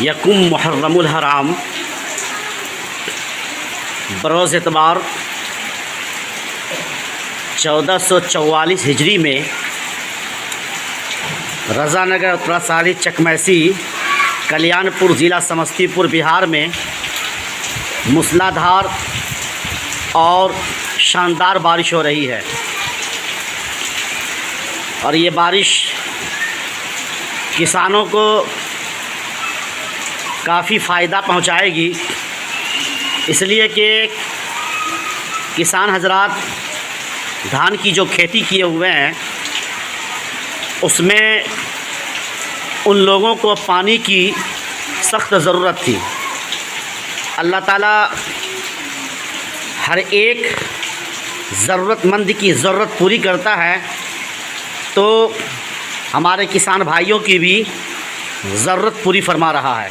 यकुम मुहर्रमुल हराम बरोज़ एतबार 1444 हिजरी में रज़ानगर उत्तरासाली चकमैसी कल्याणपुर ज़िला समस्तीपुर बिहार में मूसलाधार और शानदार बारिश हो रही है। और ये बारिश किसानों को काफ़ी फ़ायदा पहुंचाएगी, इसलिए कि किसान हजरात धान की जो खेती किए हुए हैं उसमें उन लोगों को पानी की सख्त ज़रूरत थी। अल्लाह ताला हर एक ज़रूरतमंद की ज़रूरत पूरी करता है, तो हमारे किसान भाइयों की भी ज़रूरत पूरी फरमा रहा है।